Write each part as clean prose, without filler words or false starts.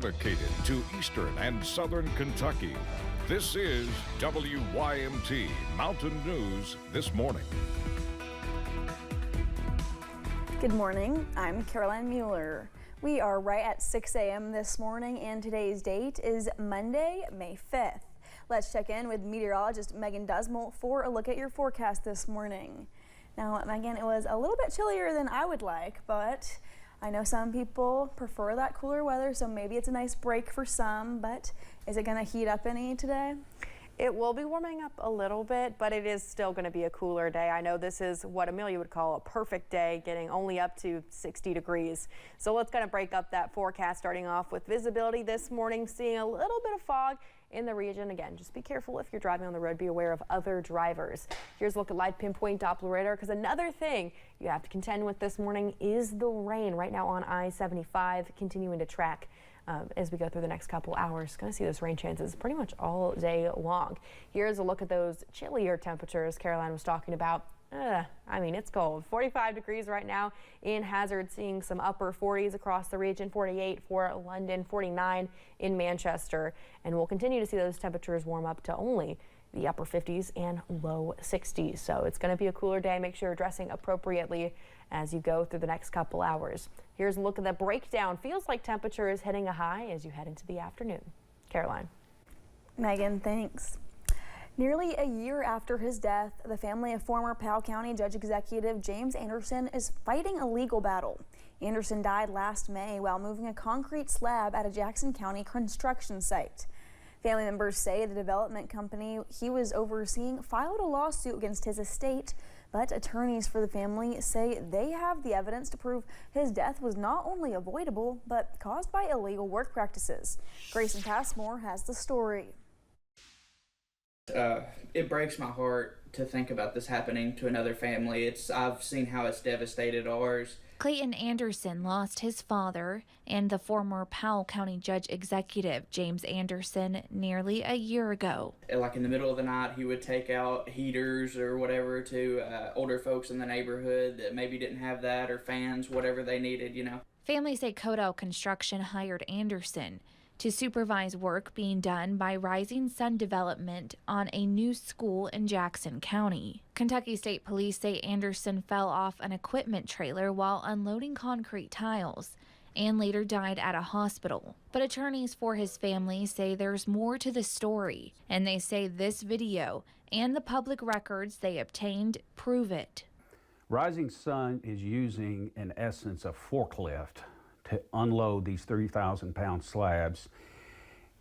Dedicated to eastern and southern Kentucky. This is WYMT Mountain News This Morning. Good morning, I'm Caroline Mueller. We are right at 6 a.m. this morning, and today's date is Monday, May 5th. Let's check in with meteorologist Megan Dusmel for a look at your forecast this morning. Now, Megan, it was a little bit chillier than I would like, but I know some people prefer that cooler weather, so maybe it's a nice break for some, but is it going to heat up any today? It will be warming up a little bit, but it is still going to be a cooler day. I know this is what Amelia would call a perfect day, getting only up to 60 degrees. So let's kind of break up that forecast, starting off with visibility this morning, seeing a little bit of fog in the region. Again, just be careful if you're driving on the road. Be aware of other drivers. Here's a look at live pinpoint Doppler radar, because another thing you have to contend with this morning is the rain. Right now on I-75, continuing to track as we go through the next couple hours. Going to see those rain chances pretty much all day long. Here's a look at those chillier temperatures Caroline was talking about. I mean, it's cold. 45 degrees right now in Hazard, seeing some upper 40s across the region. 48 for London, 49 in Manchester, and we'll continue to see those temperatures warm up to only the upper 50s and low 60s. So it's going to be a cooler day. Make sure you're dressing appropriately as you go through the next couple hours. Here's a look at the breakdown. Feels like temperature is hitting a high as you head into the afternoon. Caroline. Megan, thanks. Nearly a year after his death, the family of former Powell County Judge Executive James Anderson is fighting a legal battle. Anderson died last May while moving a concrete slab at a Jackson County construction site. Family members say the development company he was overseeing filed a lawsuit against his estate, but attorneys for the family say they have the evidence to prove his death was not only avoidable, but caused by illegal work practices. Grayson Passmore has the story. It breaks my heart to think about this happening to another family. I've seen how it's devastated ours. Clayton Anderson lost his father and the former Powell County Judge Executive James Anderson nearly a year ago. Like in the middle of the night, he would take out heaters or whatever to older folks in the neighborhood that maybe didn't have that, or fans, whatever they needed, you know. Families say Codell Construction hired Anderson to supervise work being done by Rising Sun Development on a new school in Jackson County. Kentucky State Police say Anderson fell off an equipment trailer while unloading concrete tiles and later died at a hospital. But attorneys for his family say there's more to the story, and they say this video and the public records they obtained prove it. Rising Sun is using, in essence, a forklift to unload these 3,000-pound slabs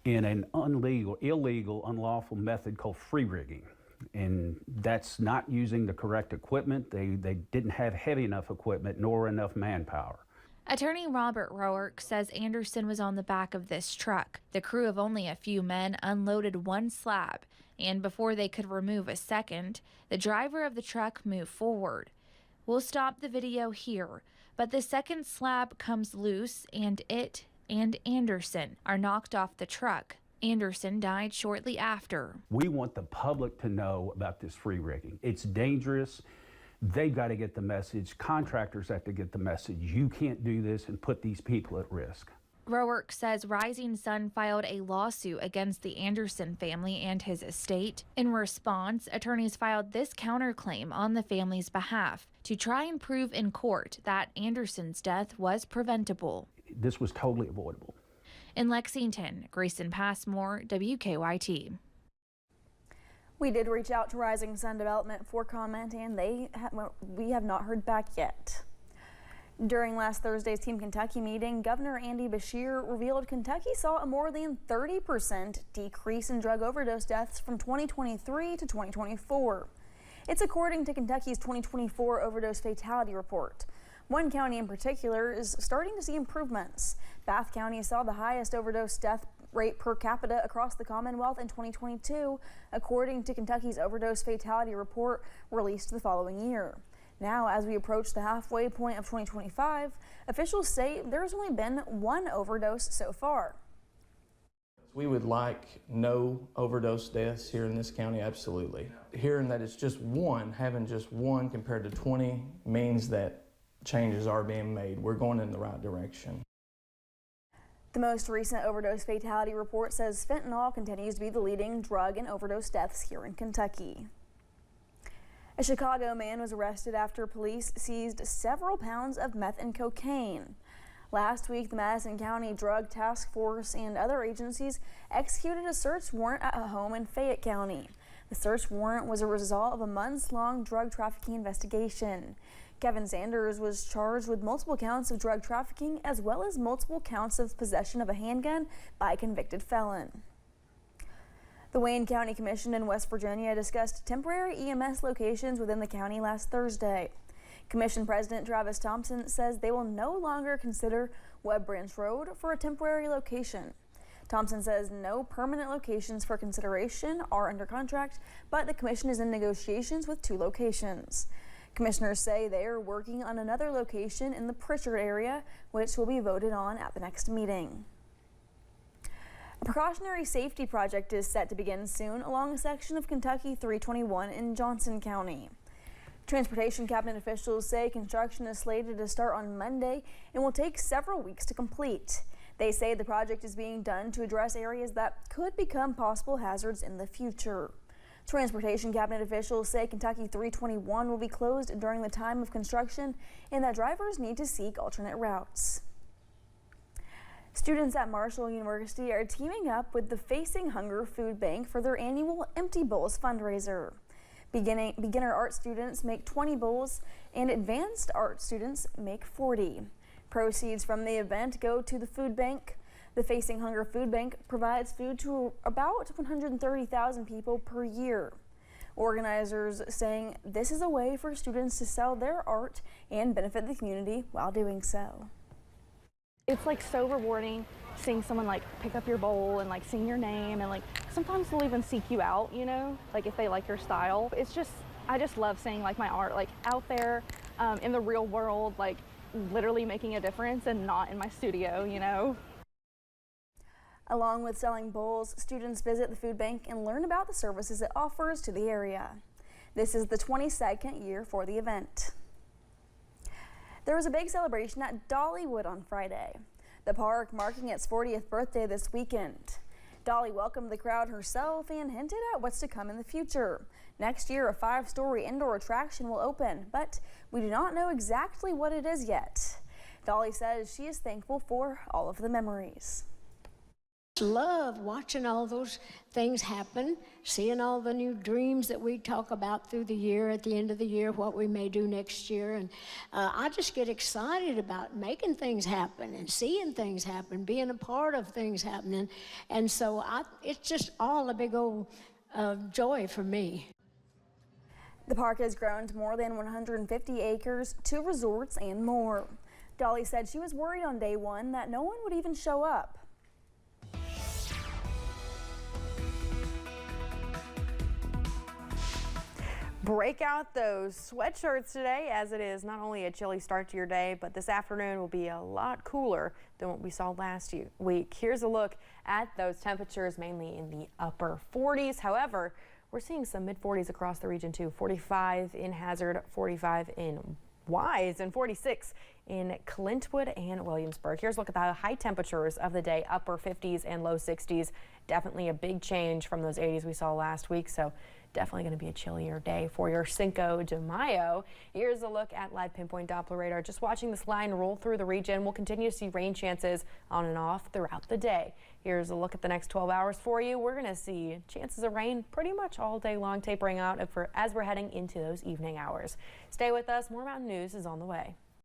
in an illegal, unlawful method called free rigging. And that's not using the correct equipment. They didn't have heavy enough equipment nor enough manpower. Attorney Robert Roark says Anderson was on the back of this truck. The crew of only a few men unloaded one slab, and before they could remove a second, the driver of the truck moved forward. We'll stop the video here, but the second slab comes loose and it and Anderson are knocked off the truck. Anderson died shortly after. We want the public to know about this free rigging. It's dangerous. They've got to get the message. Contractors have to get the message. You can't do this and put these people at risk. Roark says Rising Sun filed a lawsuit against the Anderson family and his estate. In response, attorneys filed this counterclaim on the family's behalf to try and prove in court that Anderson's death was preventable. This was totally avoidable. In Lexington, Grayson Passmore, WKYT. We did reach out to Rising Sun Development for comment, and we have not heard back yet. During last Thursday's Team Kentucky meeting, Governor Andy Beshear revealed Kentucky saw a more than 30% decrease in drug overdose deaths from 2023 to 2024. It's according to Kentucky's 2024 overdose fatality report. One county in particular is starting to see improvements. Bath County saw the highest overdose death rate per capita across the Commonwealth in 2022, according to Kentucky's overdose fatality report released the following year. Now, as we approach the halfway point of 2025, officials say there's only been one overdose so far. We would like no overdose deaths here in this county, absolutely. Hearing that it's just one, having just one compared to 20 means that changes are being made. We're going in the right direction. The most recent overdose fatality report says fentanyl continues to be the leading drug in overdose deaths here in Kentucky. A Chicago man was arrested after police seized several pounds of meth and cocaine. Last week, the Madison County Drug Task Force and other agencies executed a search warrant at a home in Fayette County. The search warrant was a result of a months-long drug trafficking investigation. Kevin Sanders was charged with multiple counts of drug trafficking as well as multiple counts of possession of a handgun by a convicted felon. The Wayne County Commission in West Virginia discussed temporary EMS locations within the county last Thursday. Commission President Travis Thompson says they will no longer consider Webb Branch Road for a temporary location. Thompson says no permanent locations for consideration are under contract, but the commission is in negotiations with 2 locations. Commissioners say they are working on another location in the Pritchard area, which will be voted on at the next meeting. A precautionary safety project is set to begin soon along a section of Kentucky 321 in Johnson County. Transportation cabinet officials say construction is slated to start on Monday and will take several weeks to complete. They say the project is being done to address areas that could become possible hazards in the future. Transportation cabinet officials say Kentucky 321 will be closed during the time of construction and that drivers need to seek alternate routes. Students at Marshall University are teaming up with the Facing Hunger Food Bank for their annual Empty Bowls fundraiser. Beginner art students make 20 bowls and advanced art students make 40. Proceeds from the event go to the food bank. The Facing Hunger Food Bank provides food to about 130,000 people per year. Organizers saying this is a way for students to sell their art and benefit the community while doing so. It's like so rewarding seeing someone like pick up your bowl and like sing your name, and like sometimes they'll even seek you out, you know, like if they like your style. I just love seeing like my art like out there in the real world, like literally making a difference and not in my studio, you know. Along with selling bowls, students visit the food bank and learn about the services it offers to the area. This is the 22nd year for the event. There was a big celebration at Dollywood on Friday, the park marking its 40th birthday this weekend. Dolly welcomed the crowd herself and hinted at what's to come in the future. Next year, a 5-story indoor attraction will open, but we do not know exactly what it is yet. Dolly says she is thankful for all of the memories. Love watching all those things happen, seeing all the new dreams that we talk about through the year, at the end of the year, what we may do next year. And I just get excited about making things happen and seeing things happen, being a part of things happening. And so it's just all a big old joy for me. The park has grown to more than 150 acres, 2 resorts, and more. Dolly said she was worried on day one that no one would even show up. Break out those sweatshirts today, as it is not only a chilly start to your day, but this afternoon will be a lot cooler than what we saw last week. Here's a look at those temperatures, mainly in the upper 40s. However, we're seeing some mid-40s across the region too. 45 in Hazard, 45 in Wise, and 46 in Clintwood and Williamsburg. Here's a look at the high temperatures of the day, upper 50s and low 60s. Definitely a big change from those 80s we saw last week. So definitely going to be a chillier day for your Cinco de Mayo. Here's a look at live pinpoint Doppler radar. Just watching this line roll through the region. We'll continue to see rain chances on and off throughout the day. Here's a look at the next 12 hours for you. We're going to see chances of rain pretty much all day long, tapering out as we're heading into those evening hours. Stay with us. More Mountain News is on the way.